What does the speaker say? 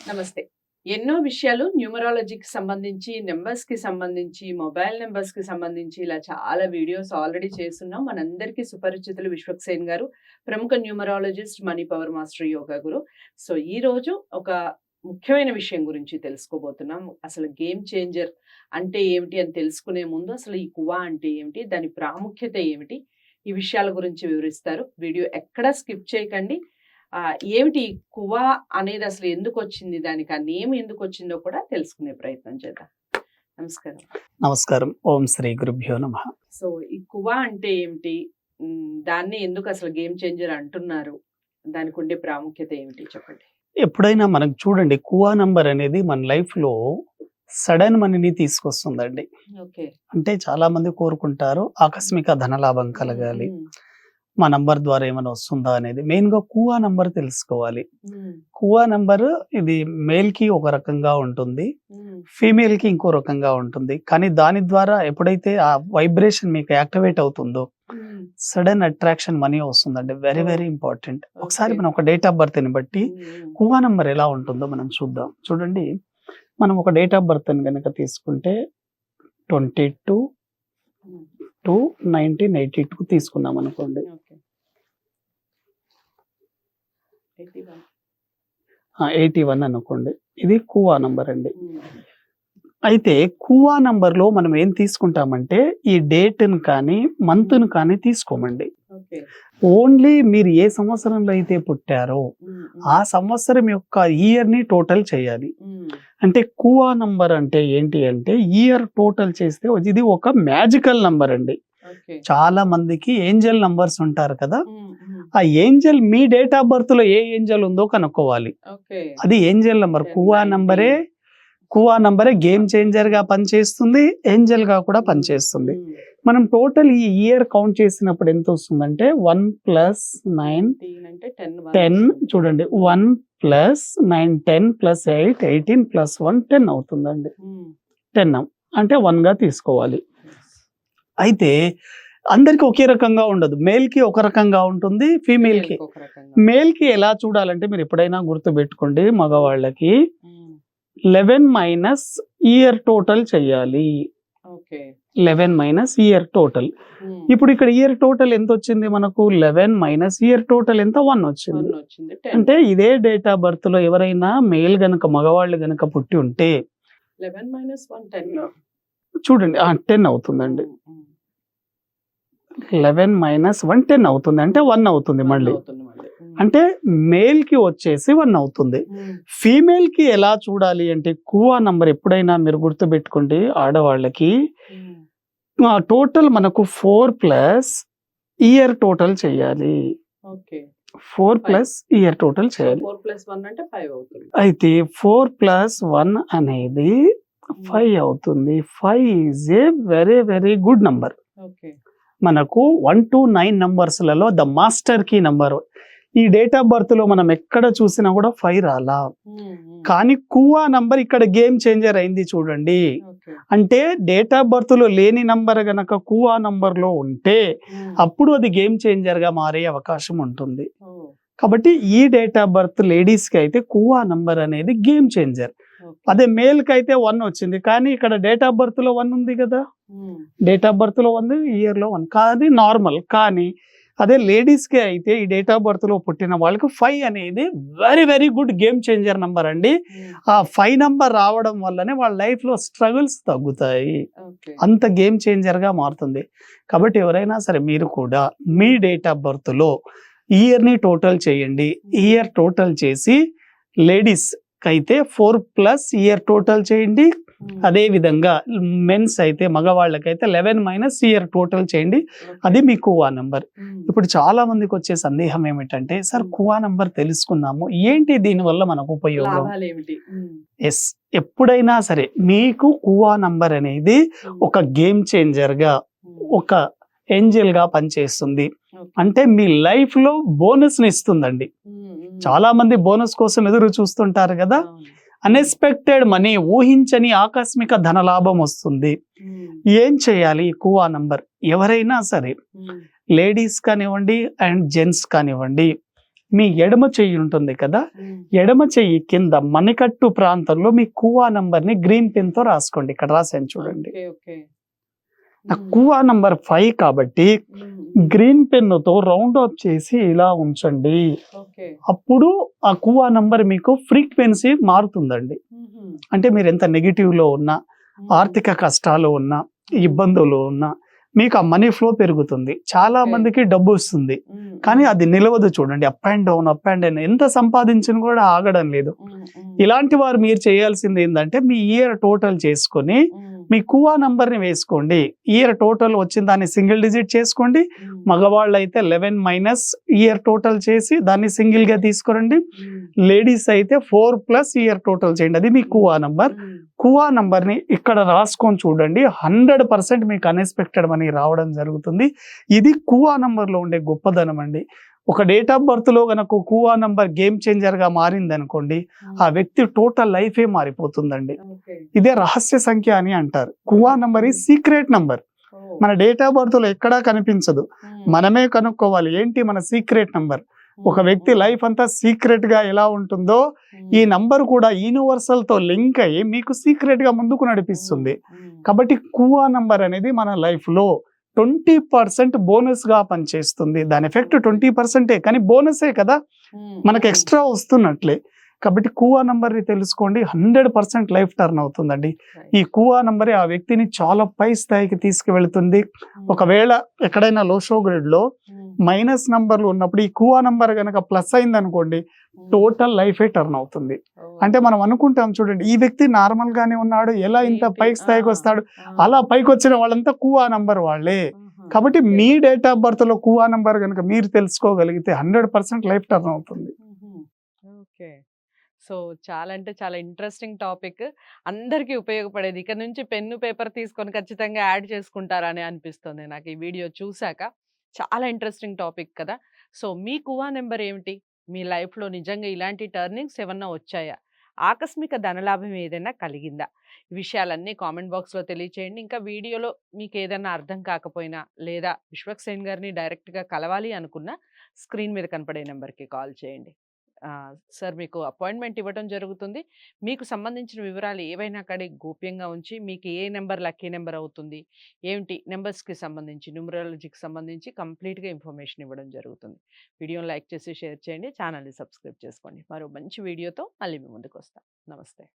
నమస్తే. ఎన్నో విషయాలు న్యూమరాలజీకి సంబంధించి, నంబర్స్‌కి సంబంధించి, మొబైల్ నంబర్స్‌కి సంబంధించి ఇలా చాలా వీడియోస్ ఆల్రెడీ చేసున్నాం. మనందరికీ సుపరిచితులు విశ్వక్సేన్ గారు, ప్రముఖ numerologist, money power master, yoga guru. So, ఈరోజు ఒక ముఖ్యమైన విషయం గురించి తెలుసుకోబోతున్నాం. అసలు గేమ్ చేంజర్ అంటే ఏమిటి అని తెలుసుకునే ముందు అసలు ఈ కువా అంటే ఏమిటి? దాని ప్రాముఖ్యత ఏమిటి? ఈ విషయాల గురించి వివరిస్తారు. వీడియో ఎక్కడా స్కిప్ చేయకండి. ఏమిటి కువా అనేది అసలు ఎందుకొచ్చింది? దానికి ఆ నేమ్ ఎందుకొచ్చిందో కూడా తెలుసుకునే ప్రయత్నం చేద్దాం. నమస్కారం. నమస్కారం. ఓం శ్రీ గురుభ్యో నమః. సో, ఈ కువా అంటే ఏమిటి? దాన్ని ఎందుకు అసలు గేమ్ చేంజర్ అంటున్నారు? దానికి ఉండే ప్రాముఖ్యత ఏమిటి చెప్పండి? ఎప్పుడైనా మనకు చూడండి, కువా నంబర్ అనేది మన లైఫ్‌లో సడన్ మనీని తీసుకొస్తుందండి. ఓకే. అంటే చాలా మంది కోరుకుంటారు ఆకస్మిక ధనలాభం కలగాలి. హ్మ్. మా నంబర్ ద్వారా ఏమైనా వస్తుందా అనేది. మెయిన్‌గా కువా నంబర్ తెలుసుకోవాలి. హ్మ్. కువా నంబర్ ఇది మేల్‌కి ఒక రకంగా ఉంటుంది. హ్మ్. ఫీమేల్‌కి ఇంకో రకంగా ఉంటుంది. కానీ దాని ద్వారా ఎప్పుడైతే ఆ వైబ్రేషన్ మీకు యాక్టివేట్ అవుతుందో హ్మ్. సడన్ అట్రాక్షన్ మనీ వస్తుందండి. Very oh! Very important. ఒకసారి ఓకే. మనం ఒక డేట్ ఆఫ్ బర్త్‌ని బట్టి హ్మ్. కువా నంబర్ ఎలా ఉంటుందో మనం చూద్దాం. చూడండి, మనం ఒక డేట్ ఆఫ్ బర్త్‌ని గనక తీసుకుంటే 22 హ్మ్. 2 1982 తీసుకున్నాం అనుకోండి. ఓకే. 81. 81 అనుకోండి. ఇది కువా నంబర్ అండి. హ్మ్. అయితే కువా నంబర్‌లో మనం ఏం తీసుకుంటామంటే ఈ డేట్‌ని కానీ, మంత్‌ని కానీ తీసుకోమండి. ఓకే. ఓన్లీ మీరు ఏ సంవత్సరంలో అయితే పుట్టారో హ్మ్. ఆ హ్మ్. సంవత్సరం యొక్క ఇయర్‌ని టోటల్ చేయాలి. హ్మ్. అంటే కువా నంబర్ అంటే ఏంటి అంటే ఇయర్ టోటల్ చేస్తే ఇది ఒక మ్యాజికల్ నంబర్ అండి. ఓకే. చాలా మందికి ఏంజెల్ నంబర్స్ ఉంటారు కదా! హ్మ్. హ్మ్. ఆ ఏంజెల్ మీ డేట్ ఆఫ్ బర్త్‌లో ఏ ఏంజెల్ ఉందో కనుక్కోవాలి. ఓకే. అది ఏంజెల్ నంబర్. 10, కువా 19. నంబరే గేమ్ చేంజర్‌గా పనిచేస్తుంది. ఏంజెల్‌గా కూడా హ్మ్. పనిచేస్తుంది. హ్మ్. మనం టోటల్ ఈ ఇయర్ కౌంట్ చేసినప్పుడు ఎంత వస్తుందంటే 1 + 9 19 అంటే 10 10 వస్తుంది. చూడండి. 1 + 9 10 + 8 18 + 1 10 అవుతుందండి. హ్మ్. 10 అంటే 1గా తీసుకోవాలి. యెస్. అయితే అందరికి ఒకే రకంగా ఉండదు. మేల్‌కి ఒక రకంగా ఉంటుంది. ఫీమేల్‌కి. ఫీమేల్‌కి ఒక రకంగా ఉంటుంది. మేల్‌కి ఎలా చూడాలంటే మీరు ఎప్పుడైనా గుర్తుపెట్టుకోండి, మగవాళ్ళకి హ్మ్. 11 - ఇయర్ టోటల్ చేయాలి. ఓకే. 11 - year total. హ్మ్. ఇప్పుడు ఇక్కడ ఇయర్ టోటల్ ఎంతొచ్చింది మనకు? 11 - ఇయర్ టోటల్ ఎంత? 1 వచ్చింది. 1 వచ్చింది. 10. అంటే ఇదే డేట్ ఆఫ్ బర్త్‌లో ఎవరైనా మేల్ గనక మగవాళ్ళు గనక పుట్టి ఉంటే 11 - 1 10. చూడండి 10 అవుతుందండి. హ్మ్. హ్మ్. 11 - 1 10 అవుతుంది. అంటే 1 అవుతుంది 1 మళ్ళీ. అవుతుంది మళ్ళీ. హ్మ్. అంటే మేల్‌కి వచ్చేసి 1 అవుతుంది. హ్మ్. ఫీమేల్‌కి ఎలా చూడాలి అంటే కువా నంబర్ ఎప్పుడైనా మీరు గుర్తుపెట్టుకోండి ఆడవాళ్ళకి హ్మ్. టోటల్ మనకు 4 + ఇయర్ టోటల్ చేయాలి. ఓకే. 4 5. + ఇయర్ టోటల్ సో, చేయాలి. 4 + 1 అంటే 5 అవుతుంది. అయితే 4 + 1 అనేది హ్మ్. 5 అవుతుంది. 5 is a very very good number. Okay. మనకు 1-9 నంబర్స్‌లలో ద మాస్టర్ కీ నంబర్. ఈ డేట్ ఆఫ్ బర్త్‌లో మనం ఎక్కడ చూసినా కూడా 5 రాలా. హ్మ్. హ్మ్. కానీ కువా నంబర్ ఇక్కడ గేమ్ చేంజర్ అయింది చూడండి. ఓకే. అంటే డేట్ ఆఫ్ బర్త్‌లో లేని నంబర్ గనక కువా నంబర్‌లో ఉంటే హ్మ్. అప్పుడు అది గేమ్ చేంజర్‌గా మారే అవకాశం ఉంటుంది. ఓహ్! కాబట్టి ఈ డేట్ ఆఫ్ బర్త్ లేడీస్‌కి అయితే కువా నంబర్ అనేది గేమ్ చేంజర్. ఓకే. అదే మేల్‌కి అయితే 1 వచ్చింది. కానీ ఇక్కడ డేట్ ఆఫ్ బర్త్‌లో 1 ఉంది కదా! హ్మ్. డేట్ ఆఫ్ బర్త్‌లో 1, ఇయర్‌లో 1. కానీ నార్మల్. కానీ అదే లేడీస్‌కి అయితే ఈ డేట్ ఆఫ్ బర్త్‌లో పుట్టిన వాళ్ళకి 5 అనేది very very good game changer number అండి. హ్మ్. ఆ 5 నంబర్ రావడం వల్లనే వాళ్ళ లైఫ్‌లో స్ట్రగుల్స్ తగ్గుతాయి. ఓకే. అంత గేమ్ చేంజర్‌గా మారుతుంది. కాబట్టి ఎవరైనా సరే మీరు కూడా మీ డేట్ ఆఫ్ బర్త్‌లో ఇయర్‌ని టోటల్ చేయండి. ఇయర్ టోటల్ చేసి లేడీస్‌కైతే 4 + ఇయర్ టోటల్ చేయండి. హ్మ్. అదే విధంగా మెన్స్ అయితే మగవాళ్ళకైతే 11 - ఇయర్ టోటల్ చేయండి. ఓకే. అది మీ కువా నంబర్. హ్మ్. ఇప్పుడు చాలా మందికి వచ్చే సందేహం ఏమిటంటే, సార్ కువా నంబర్ తెలుసుకున్నాము. ఏంటి దీనివల్ల మనకు ఉపయోగం? లాభాలేమిటి? హ్మ్. యెస్. ఎప్పుడైనా సరే మీకు కువా నంబర్ అనేది హ్మ్. ఒక గేమ్ చేంజర్‌గా, హ్మ్. ఒక ఏంజెల్‌గా పనిచేస్తుంది. ఓకే. అంటే మీ లైఫ్‌లో బోనస్‌ని ఇస్తుందండి. హ్మ్. హ్మ్. చాలా మంది బోనస్ కోసం ఎదురు చూస్తుంటారు కదా! అవును. అన్‌ఎక్స్‌పెక్టెడ్ మనీ, ఊహించని ఆకస్మిక ధనలాభం వస్తుంది. హ్మ్. ఏం చేయాలి ఈ కువా నంబర్? ఎవరైనా సరే హ్మ్. లేడీస్ కానివ్వండి అండ్ జెంట్స్ కానివ్వండి, మీ ఎడమ చెయ్యి ఉంటుంది కదా, ఎడమ చెయ్యి కింద మణికట్టు ప్రాంతంలో మీ కువా నంబర్ ని గ్రీన్ పెన్ తో రాసుకోండి. ఇక్కడ రాసాను చూడండి. నా కువా నంబర్ 5 కాబట్టి గ్రీన్ పెన్ తో రౌండ్ ఆఫ్ చేసి ఇలా ఉంచండి. అప్పుడు ఆ కువా నంబర్ మీకు ఫ్రీక్వెన్సీ మారుతుందండి. అంటే మీరు ఎంత నెగిటివ్ లో ఉన్నా, ఆర్థిక కష్టాలు ఉన్నా, ఇబ్బందులు ఉన్నా మీకు ఆ మనీ ఫ్లో పెరుగుతుంది. చాలా మందికి డబ్బు వస్తుంది, కానీ అది నిలవదు. చూడండి, అప్ అండ్ డౌన్ ఎంత సంపాదించిన కూడా ఆగడం లేదు. ఇలాంటి వారు మీరు చేయాల్సింది ఏంటంటే మీ ఇయర్ టోటల్ చేసుకొని మీ కువా నంబర్ ని వేసుకోండి. ఇయర్ టోటల్ వచ్చిన దాన్ని సింగిల్ డిజిట్ చేసుకోండి. మగవాళ్ళు అయితే 11 మైనస్ ఇయర్ టోటల్ చేసి దాన్ని సింగిల్ గా తీసుకురండి. లేడీస్ అయితే 4 ప్లస్ ఇయర్ టోటల్ చేయండి. అది మీ కువా నంబర్. కువా నంబర్ ని ఇక్కడ రాసుకొని చూడండి. 100% మీకు అన్ఎక్స్పెక్టెడ్ మనీ రావడం జరుగుతుంది. ఇది కువా నంబర్ లో ఉండే గొప్పదనం అండి. ఒక డేట్ ఆఫ్ బర్త్ లో గనక కువా నంబర్ గేమ్ చేంజర్ గా మారింది అనుకోండి, ఆ వ్యక్తి టోటల్ లైఫే మారిపోతుందండి. ఇదే రహస్య సంఖ్య అని అంటారు. కువా నంబర్ ఈ సీక్రెట్ నంబర్. మన డేట్ ఆఫ్ బర్త్ లో ఎక్కడా కనిపించదు. మనమే కనుక్కోవాలి ఏంటి మన సీక్రెట్ నంబర్. ఒక వ్యక్తి లైఫ్ అంతా సీక్రెట్ గా ఎలా ఉంటుందో ఈ నంబర్ కూడా యూనివర్సల్ తో లింక్ అయ్యి మీకు సీక్రెట్ గా ముందుకు నడిపిస్తుంది. కాబట్టి కువా నంబర్ అనేది మన లైఫ్ లో 20% బోనస్ గా పనిచేస్తుంది. దాని ఎఫెక్ట్ 20%, కానీ బోనసే కదా, మనకు ఎక్స్ట్రా వస్తున్నట్లే. కాబట్టి కువా నంబర్ ని తెలుసుకోండి. 100% లైఫ్ టర్న్ అవుతుందండి. ఈ కువా నంబరే ఆ వ్యక్తిని చాలా పై స్థాయికి తీసుకువెళ్తుంది. ఒకవేళ ఎక్కడైనా లో షో గ్రేడ్ లో మైనస్ నంబర్లు ఉన్నప్పుడు ఈ కువా నంబర్ గనక ప్లస్ అయింది అనుకోండి, టోటల్ లైఫే టర్న్ అవుతుంది. అంటే మనం అనుకుంటాం చూడండి, ఈ వ్యక్తి నార్మల్ గానే ఉన్నాడు, ఎలా ఇంత పై స్థాయికి వస్తాడు. అలా పైకి వచ్చిన వాళ్ళంతా కువా నంబర్ వాళ్ళే. కాబట్టి మీ డేట్ ఆఫ్ బర్త్ లో కువా నంబర్ కనుక మీరు తెలుసుకోగలిగితే 100% లైఫ్ టర్న్ అవుతుంది. ఓకే. సో చాలా అంటే చాలా ఇంట్రెస్టింగ్ టాపిక్. అందరికీ ఉపయోగపడేది. ఇక నుంచి పెన్ను పేపర్ తీసుకొని ఖచ్చితంగా యాడ్ చేసుకుంటారని అనిపిస్తుంది నాకు ఈ వీడియో చూసాక. చాలా ఇంట్రెస్టింగ్ టాపిక్ కదా. సో మీ కువా నెంబర్ ఏమిటి? మీ లైఫ్లో నిజంగా ఇలాంటి టర్నింగ్స్ ఏమన్నా వచ్చాయా? ఆకస్మిక ధనలాభం ఏదైనా కలిగిందా? ఈ విషయాలన్నీ కామెంట్ బాక్స్లో తెలియచేయండి. ఇంకా వీడియోలో మీకు ఏదైనా అర్థం కాకపోయినా లేదా విశ్వక్సేన్ గారిని డైరెక్ట్గా కలవాలి అనుకున్నా స్క్రీన్ మీద కనపడే నెంబర్కి కాల్ చేయండి. సార్ మీకు అపాయింట్మెంట్ ఇవ్వడం జరుగుతుంది. మీకు సంబంధించిన వివరాలు ఏవైనా కానీ గోప్యంగా ఉంచి మీకు ఏ నెంబర్ లక్కీ నెంబర్ అవుతుంది, ఏమిటి నెంబర్స్కి సంబంధించి, న్యూమరాలజీకి సంబంధించి కంప్లీట్గా ఇన్ఫర్మేషన్ ఇవ్వడం జరుగుతుంది. వీడియోని లైక్ చేసి షేర్ చేయండి, ఛానల్ని సబ్స్క్రైబ్ చేసుకోండి. మరో మంచి వీడియోతో మళ్ళీ మీ ముందుకు వస్తాం. నమస్తే.